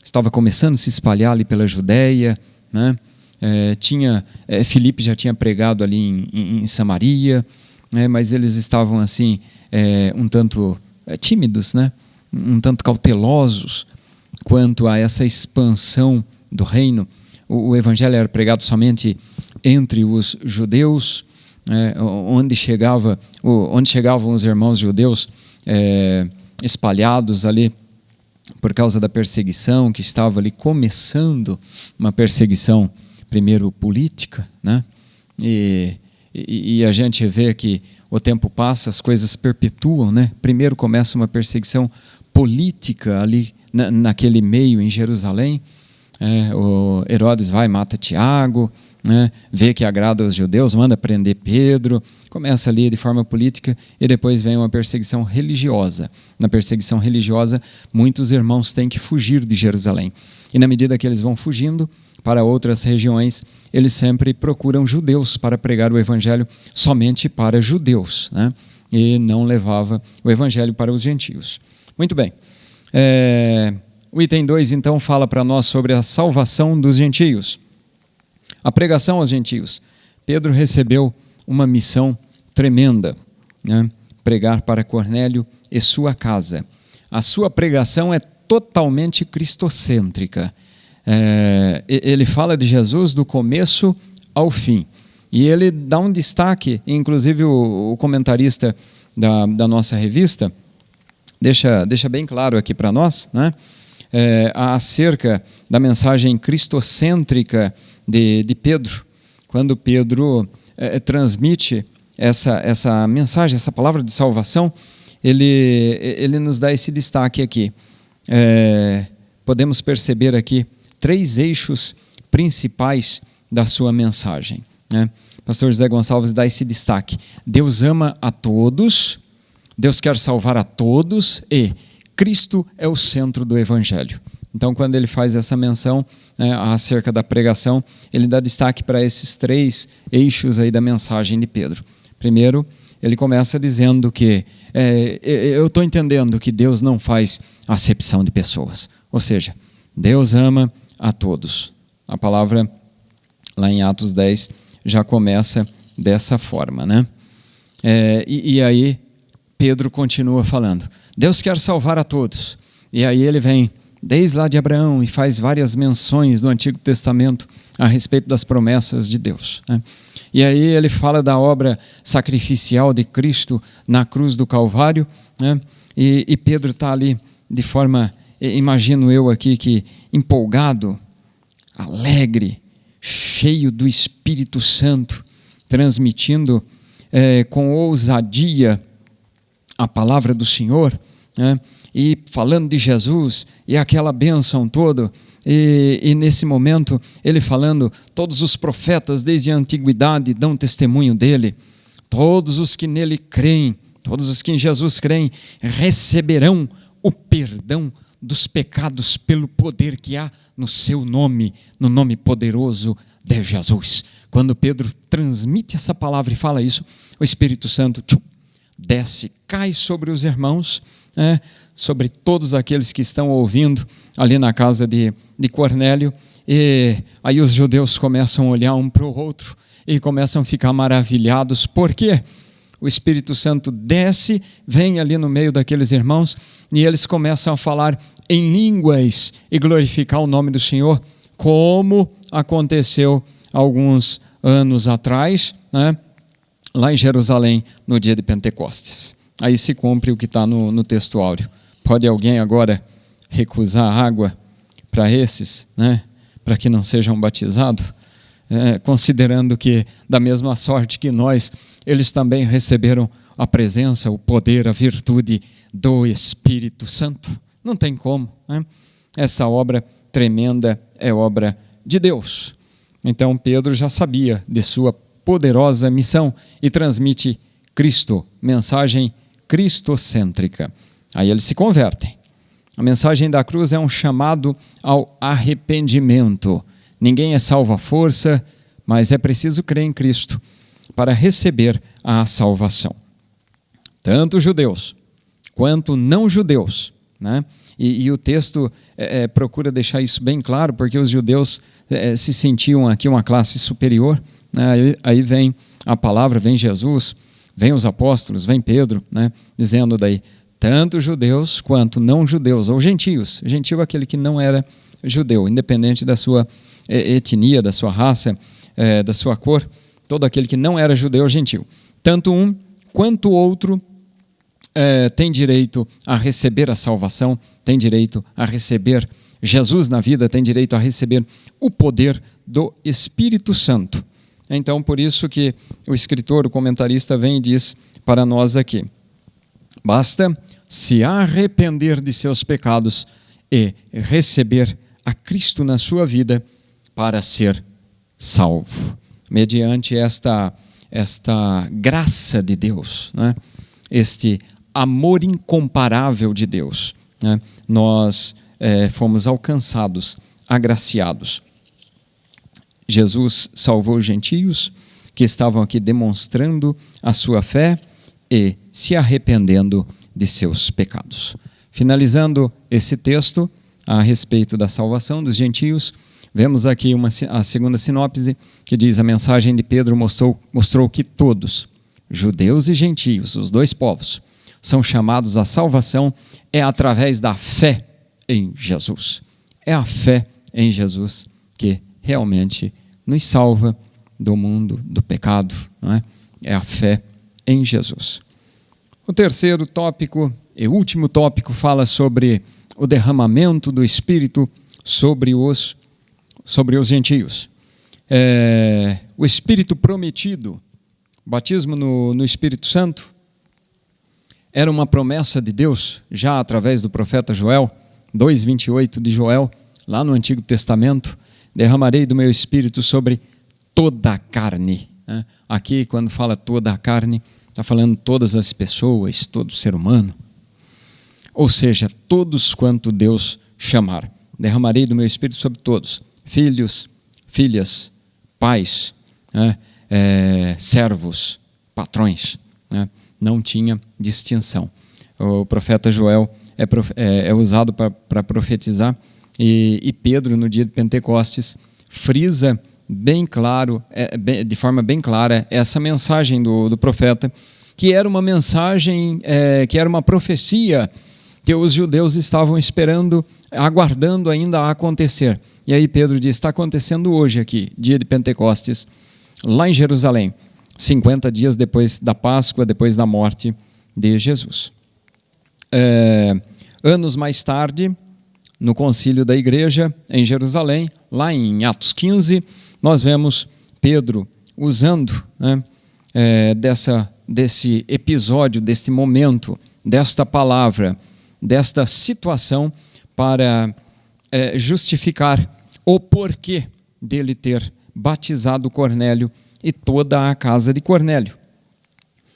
estava começando a se espalhar ali pela Judéia, né? Filipe já tinha pregado ali em Samaria, né? Mas eles estavam assim, um tanto tímidos, né? Um tanto cautelosos quanto a essa expansão do reino. O evangelho era pregado somente entre os judeus, onde chegavam os irmãos judeus espalhados ali por causa da perseguição que estava ali começando, uma perseguição primeiro política, né? E a gente vê que o tempo passa, as coisas perpetuam, né? Primeiro começa uma perseguição política ali naquele meio em Jerusalém. O Herodes vai e mata Tiago, né? Vê que agrada aos judeus, manda prender Pedro, começa ali de forma política, e depois vem uma perseguição religiosa. Na perseguição religiosa, muitos irmãos têm que fugir de Jerusalém, e na medida que eles vão fugindo para outras regiões, eles sempre procuram judeus para pregar o evangelho somente para judeus, né? E não levava o evangelho para os gentios. Muito bem. O item 2, então, fala para nós sobre a salvação dos gentios. A pregação aos gentios. Pedro recebeu uma missão tremenda, né? Pregar para Cornélio e sua casa. A sua pregação é totalmente cristocêntrica. Ele fala de Jesus do começo ao fim. E ele dá um destaque, inclusive o comentarista da nossa revista deixa bem claro aqui para nós, né? Acerca da mensagem cristocêntrica de Pedro. Quando Pedro transmite essa mensagem, essa palavra de salvação, ele nos dá esse destaque aqui. Podemos perceber aqui 3 eixos principais da sua mensagem, né? O pastor José Gonçalves dá esse destaque. Deus ama a todos, Deus quer salvar a todos, e Cristo é o centro do evangelho. Então, quando ele faz essa menção, né, acerca da pregação, ele dá destaque para esses 3 eixos aí da mensagem de Pedro. Primeiro, ele começa dizendo que eu estou entendendo que Deus não faz acepção de pessoas. Ou seja, Deus ama a todos. A palavra lá em Atos 10 já começa dessa forma, né? E aí Pedro continua falando, Deus quer salvar a todos. E aí ele vem desde lá de Abraão e faz várias menções no Antigo Testamento a respeito das promessas de Deus, né? E aí ele fala da obra sacrificial de Cristo na cruz do Calvário, né? E Pedro está ali de forma, imagino eu aqui, que empolgado, alegre, cheio do Espírito Santo, transmitindo com ousadia a palavra do Senhor, né? E falando de Jesus e aquela bênção toda, e nesse momento ele falando, todos os profetas desde a antiguidade dão testemunho dele, todos os que nele creem, todos os que em Jesus creem, receberão o perdão dos pecados pelo poder que há no seu nome, no nome poderoso de Jesus. Quando Pedro transmite essa palavra e fala isso, o Espírito Santo desce, cai sobre os irmãos, sobre todos aqueles que estão ouvindo ali na casa de Cornélio, e aí os judeus começam a olhar um para o outro e começam a ficar maravilhados, porque o Espírito Santo desce, vem ali no meio daqueles irmãos, e eles começam a falar em línguas e glorificar o nome do Senhor, como aconteceu alguns anos atrás, né? lá em Jerusalém no dia de Pentecostes. Aí se cumpre o que está no texto áureo. Pode alguém agora recusar água para esses, né? Para que não sejam batizados? Considerando que, da mesma sorte que nós, eles também receberam a presença, o poder, a virtude do Espírito Santo. Não tem como, né? Essa obra tremenda é obra de Deus. Então Pedro já sabia de sua poderosa missão e transmite Cristo, mensagem cristocêntrica. Aí eles se convertem. A mensagem da cruz é um chamado ao arrependimento. Ninguém é salvo à força, mas é preciso crer em Cristo para receber a salvação. Tanto judeus quanto não judeus, né? E o texto procura deixar isso bem claro, porque os judeus se sentiam aqui uma classe superior, né? Aí vem a palavra, vem Jesus, vem os apóstolos, vem Pedro, né? Dizendo daí, tanto judeus quanto não judeus, ou gentios. Gentio é aquele que não era judeu, independente da sua etnia, da sua raça, da sua cor, todo aquele que não era judeu ou gentio. Tanto um quanto o outro tem direito a receber a salvação, tem direito a receber Jesus na vida, tem direito a receber o poder do Espírito Santo. Então, por isso que o escritor, o comentarista, vem e diz para nós aqui, basta se arrepender de seus pecados e receber a Cristo na sua vida para ser salvo. Mediante esta graça de Deus, né? Este amor incomparável de Deus, né? Nós fomos alcançados, agraciados. Jesus salvou os gentios que estavam aqui demonstrando a sua fé e se arrependendo de seus pecados. Finalizando esse texto a respeito da salvação dos gentios, vemos aqui a segunda sinopse que diz: a mensagem de Pedro mostrou que todos, judeus e gentios, os dois povos, são chamados à salvação através da fé em Jesus. É a fé em Jesus que realmente nos salva do mundo, do pecado, não é? É a fé em Jesus. O terceiro tópico e último tópico fala sobre o derramamento do Espírito sobre os gentios. O Espírito prometido, batismo no Espírito Santo, era uma promessa de Deus, já através do profeta Joel, 2:28 de Joel, lá no Antigo Testamento, derramarei do meu Espírito sobre toda a carne. Aqui, quando fala toda a carne, está falando todas as pessoas, todo ser humano. Ou seja, todos quanto Deus chamar. Derramarei do meu Espírito sobre todos, filhos, filhas, pais, servos, patrões. Não tinha distinção. O profeta Joel é usado para profetizar, e Pedro, no dia de Pentecostes, frisa bem claro, de forma bem clara, essa mensagem do profeta, que era uma mensagem, que era uma profecia que os judeus estavam esperando, aguardando ainda a acontecer. E aí Pedro diz, está acontecendo hoje aqui, dia de Pentecostes, lá em Jerusalém, 50 dias depois da Páscoa, depois da morte de Jesus. Anos mais tarde, no concílio da igreja em Jerusalém, lá em Atos 15, nós vemos Pedro usando, desse episódio, deste momento, desta palavra, desta situação para justificar o porquê dele ter batizado Cornélio e toda a casa de Cornélio.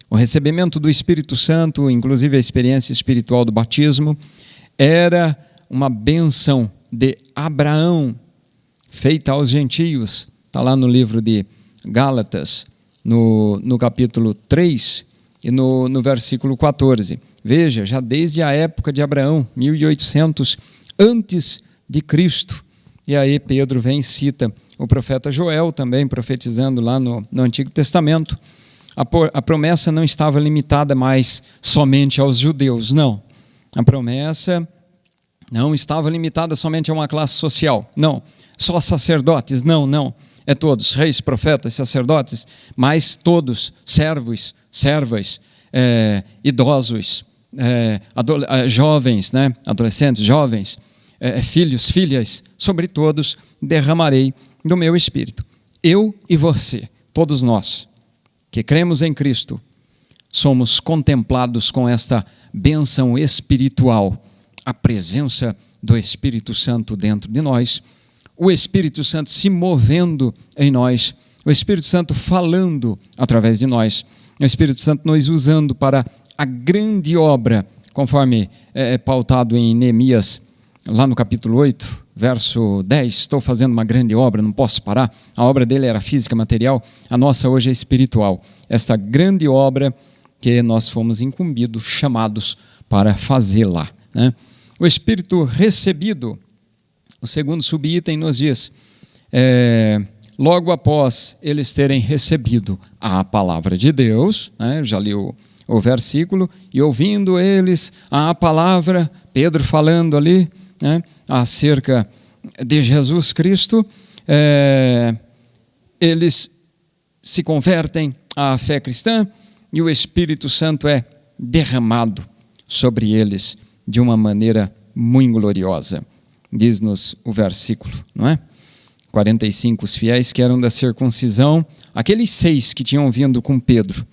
O recebimento do Espírito Santo, inclusive a experiência espiritual do batismo, era uma bênção de Abraão, feita aos gentios. Está lá no livro de Gálatas, no capítulo 3 e no versículo 14. Veja, já desde a época de Abraão, 1800 antes de Cristo. E aí Pedro vem e cita o profeta Joel também, profetizando lá no Antigo Testamento. A promessa não estava limitada mais somente aos judeus, não. A promessa não estava limitada somente a uma classe social, não. Só sacerdotes, não. É todos, reis, profetas, sacerdotes, mas todos, servos, servas, idosos, jovens, né? Adolescentes, jovens, filhos, filhas, sobre todos derramarei do meu Espírito. Eu e você, todos nós, que cremos em Cristo, somos contemplados com esta bênção espiritual, a presença do Espírito Santo dentro de nós, o Espírito Santo se movendo em nós, o Espírito Santo falando através de nós, o Espírito Santo nos usando para a grande obra, conforme é pautado em Neemias, lá no capítulo 8, verso 10, estou fazendo uma grande obra, não posso parar. A obra dele era física, material, a nossa hoje é espiritual. Esta grande obra que nós fomos incumbidos, chamados para fazê-la, né? O Espírito recebido, o segundo subitem nos diz, logo após eles terem recebido a palavra de Deus, né? Já li o versículo, e ouvindo eles a palavra, Pedro falando ali, né? Acerca de Jesus Cristo, eles se convertem à fé cristã e o Espírito Santo é derramado sobre eles de uma maneira muito gloriosa. Diz-nos o versículo, não é? 45, os fiéis que eram da circuncisão, aqueles 6 que tinham vindo com Pedro,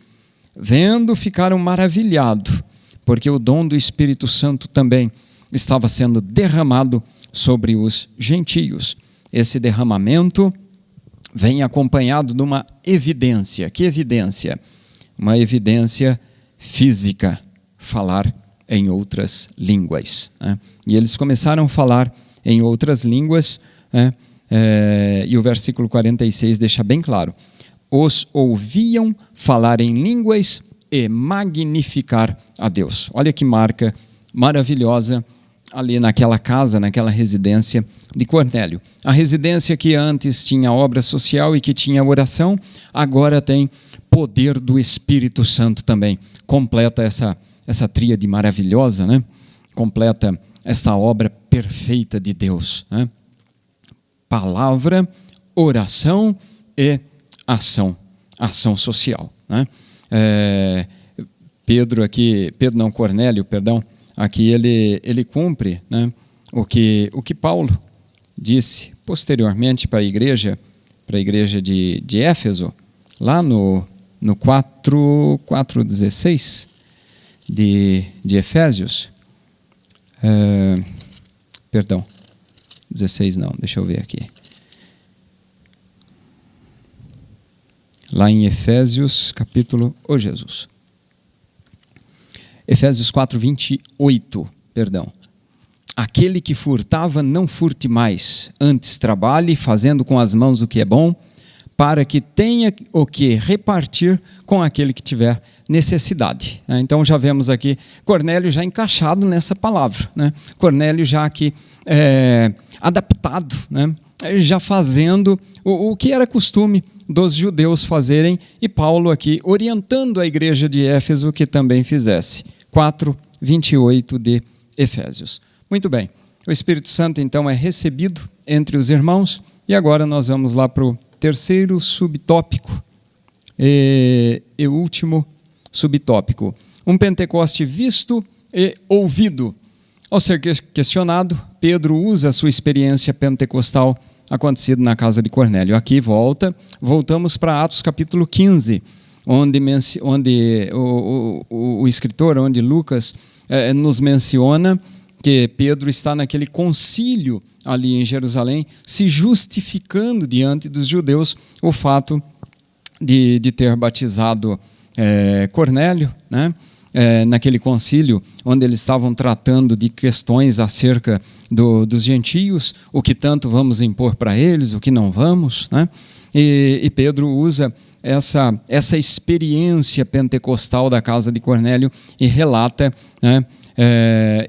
vendo, ficaram maravilhados, porque o dom do Espírito Santo também estava sendo derramado sobre os gentios. Esse derramamento vem acompanhado de uma evidência. Que evidência? Uma evidência física, falar em outras línguas, né? E eles começaram a falar em outras línguas, né? E o versículo 46 deixa bem claro, os ouviam falar em línguas e magnificar a Deus. Olha que marca maravilhosa ali naquela casa, naquela residência de Cornélio. A residência que antes tinha obra social e que tinha oração, agora tem poder do Espírito Santo também. Completa essa tríade maravilhosa, né? Completa esta obra perfeita de Deus, né? Palavra, oração e ação social, né? Cornélio, aqui ele cumpre, né, o que Paulo disse posteriormente para a igreja de Éfeso, lá no 4:16 de Efésios, 16 não, deixa eu ver aqui. Lá em Efésios, capítulo... Jesus. Efésios 4:28, Aquele que furtava, não furte mais, antes trabalhe, fazendo com as mãos o que é bom, para que tenha o que repartir com aquele que tiver necessidade. Então já vemos aqui Cornélio já encaixado nessa palavra, né? Cornélio já aqui adaptado, né? Já fazendo o que era costume dos judeus fazerem, e Paulo aqui orientando a igreja de Éfeso que também fizesse. 4:28 de Efésios. Muito bem, o Espírito Santo então é recebido entre os irmãos, e agora nós vamos lá para o terceiro subtópico e último subtópico. Um Pentecoste visto e ouvido. Ao ser questionado, Pedro usa a sua experiência pentecostal acontecida na casa de Cornélio. Aqui voltamos para Atos capítulo 15, onde o escritor, onde Lucas nos menciona que Pedro está naquele concílio ali em Jerusalém, se justificando diante dos judeus o fato de ter batizado Cornélio, né? Naquele concílio onde eles estavam tratando de questões acerca dos gentios, o que tanto vamos impor para eles, o que não vamos, né? E Pedro usa essa experiência pentecostal da casa de Cornélio e relata, né?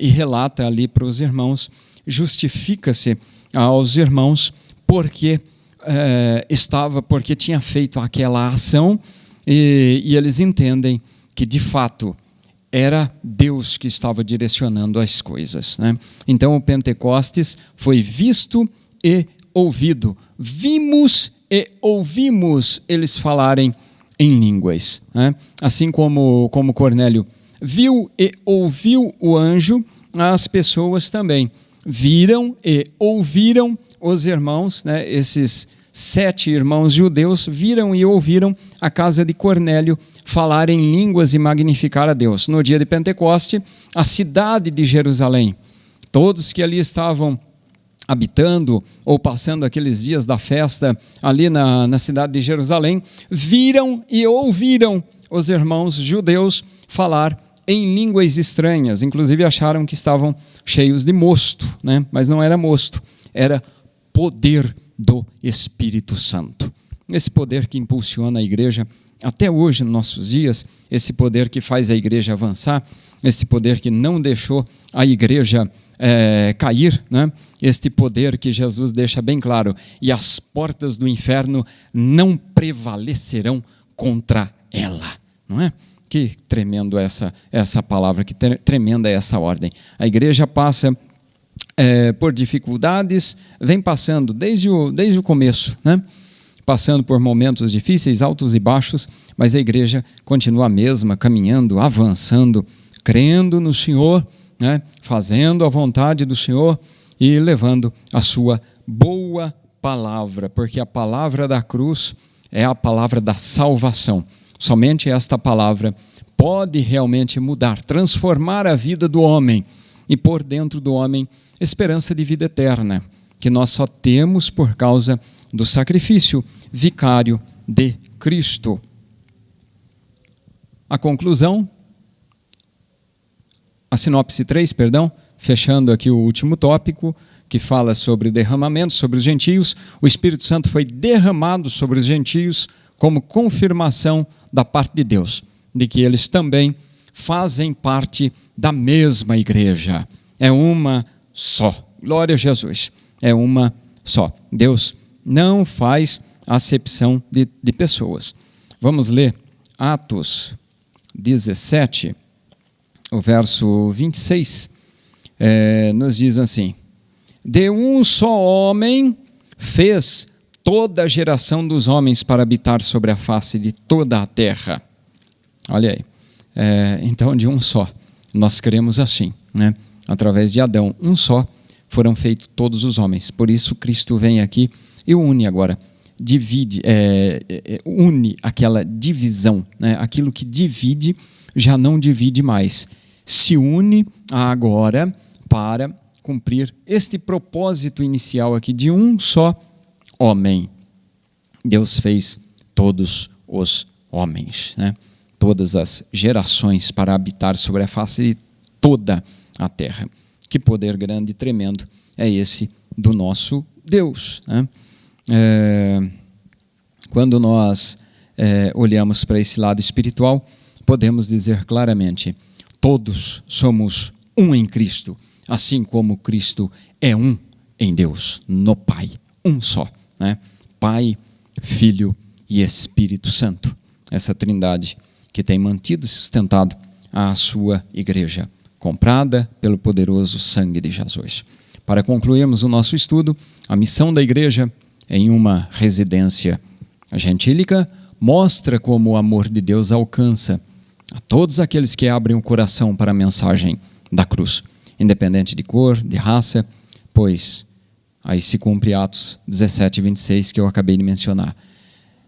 Relata ali para os irmãos, justifica-se aos irmãos porque tinha feito aquela ação, e eles entendem que de fato era Deus que estava direcionando as coisas, né? Então o Pentecostes foi visto e ouvido. Vimos e ouvimos eles falarem em línguas. Né? Assim como Cornélio viu e ouviu o anjo, as pessoas também viram e ouviram os irmãos, né? Esses 7 irmãos judeus viram e ouviram a casa de Cornélio falar em línguas e magnificar a Deus. No dia de Pentecoste, a cidade de Jerusalém, todos que ali estavam habitando ou passando aqueles dias da festa ali na cidade de Jerusalém, viram e ouviram os irmãos judeus falar em línguas estranhas. Inclusive acharam que estavam cheios de mosto, né? Mas não era mosto, era poder do Espírito Santo. Esse poder que impulsiona a igreja até hoje, nos nossos dias, esse poder que faz a igreja avançar, esse poder que não deixou a igreja cair, né? Este poder que Jesus deixa bem claro: e as portas do inferno não prevalecerão contra ela. Não é? Que tremendo essa palavra, que tremenda essa ordem. A igreja passa por dificuldades, vem passando desde o começo, né? Passando por momentos difíceis, altos e baixos, mas a igreja continua a mesma, caminhando, avançando, crendo no Senhor, né? Fazendo a vontade do Senhor e levando a sua boa palavra, porque a palavra da cruz é a palavra da salvação. Somente esta palavra pode realmente mudar, transformar a vida do homem e pôr dentro do homem esperança de vida eterna, que nós só temos por causa do sacrifício vicário de Cristo. A conclusão, a sinopse 3, fechando aqui o último tópico, que fala sobre o derramamento, sobre os gentios. O Espírito Santo foi derramado sobre os gentios como confirmação da parte de Deus, de que eles também fazem parte da mesma igreja. É uma só. Glória a Jesus. É uma só. Deus não faz acepção de pessoas. Vamos ler Atos 17, o verso 26, nos diz assim: de um só homem fez toda a geração dos homens para habitar sobre a face de toda a terra. Olha aí. Então, de um só. Nós cremos assim, né? Através de Adão, um só, foram feitos todos os homens. Por isso, Cristo vem aqui e une agora. Une aquela divisão, né? Aquilo que divide já não divide mais. Se une agora para cumprir este propósito inicial aqui de um só homem. Deus fez todos os homens, né? Todas as gerações para habitar sobre a face de toda a terra. Que poder grande e tremendo é esse do nosso Deus, né? Quando nós olhamos para esse lado espiritual, podemos dizer claramente: todos somos um em Cristo, assim como Cristo é um em Deus, no Pai, um só, né? Pai, Filho e Espírito Santo, essa trindade que tem mantido e sustentado a sua igreja, comprada pelo poderoso sangue de Jesus. Para concluirmos o nosso estudo, a missão da igreja em uma residência gentílica mostra como o amor de Deus alcança a todos aqueles que abrem o coração para a mensagem da cruz, independente de cor, de raça, pois aí se cumpre Atos 17, 26, que eu acabei de mencionar.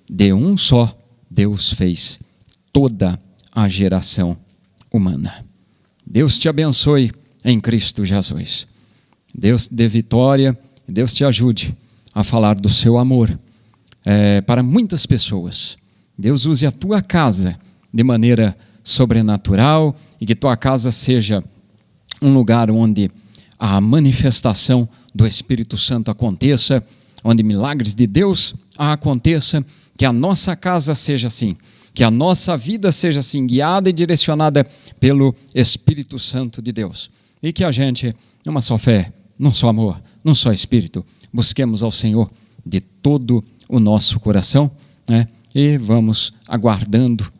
De um só Deus fez toda a geração humana. Deus te abençoe em Cristo Jesus. Deus te dê vitória, Deus te ajude a falar do seu amor para muitas pessoas. Deus use a tua casa de maneira sobrenatural e que tua casa seja um lugar onde a manifestação do Espírito Santo aconteça, onde milagres de Deus aconteçam, que a nossa casa seja assim, que a nossa vida seja assim, guiada e direcionada pelo Espírito Santo de Deus. E que a gente, numa só fé, num só amor, num só Espírito, busquemos ao Senhor de todo o nosso coração, né? E vamos aguardando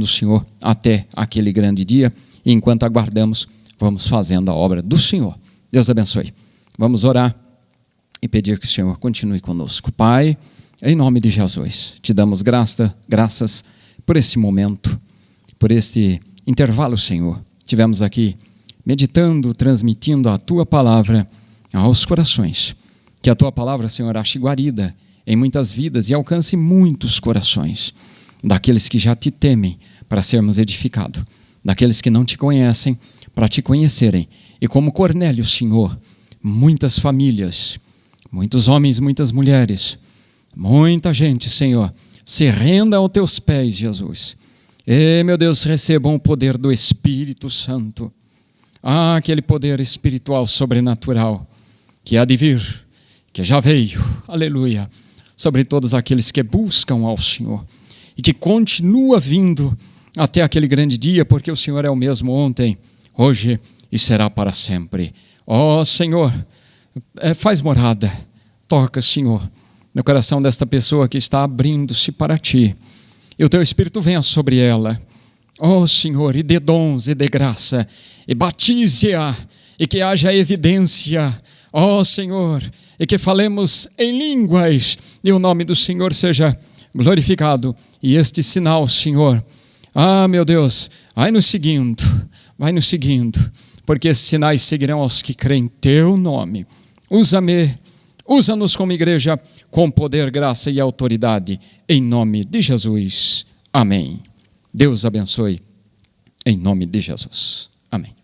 o Senhor até aquele grande dia. E enquanto aguardamos, vamos fazendo a obra do Senhor. Deus abençoe. Vamos orar e pedir que o Senhor continue conosco. Pai, Em nome de Jesus, te damos graças por esse momento, por este intervalo, Senhor. Tivemos aqui meditando, transmitindo a Tua palavra aos corações. Que a Tua palavra, Senhor, ache guarida em muitas vidas e alcance muitos corações, daqueles que já Te temem, para sermos edificados, daqueles que não Te conhecem, para Te conhecerem. E como Cornélio, Senhor, muitas famílias, muitos homens, muitas mulheres, muita gente, Senhor, se renda aos Teus pés, Jesus. E, meu Deus, recebam o poder do Espírito Santo. Aquele poder espiritual sobrenatural que há de vir, que já veio, aleluia, sobre todos aqueles que buscam ao Senhor e que continua vindo até aquele grande dia, porque o Senhor é o mesmo ontem, hoje e será para sempre. Ó Senhor, faz morada, toca, Senhor, no coração desta pessoa que está abrindo-se para Ti, e o Teu Espírito venha sobre ela, ó Senhor, e dê dons e dê graça, e batize-a, e que haja evidência, ó Senhor, e que falemos em línguas, e o nome do Senhor seja glorificado, e este sinal, Senhor, meu Deus, vai nos seguindo, porque esses sinais seguirão aos que creem em Teu nome. Usa-nos como igreja, com poder, graça e autoridade, em nome de Jesus. Amém. Deus abençoe, em nome de Jesus. Amém.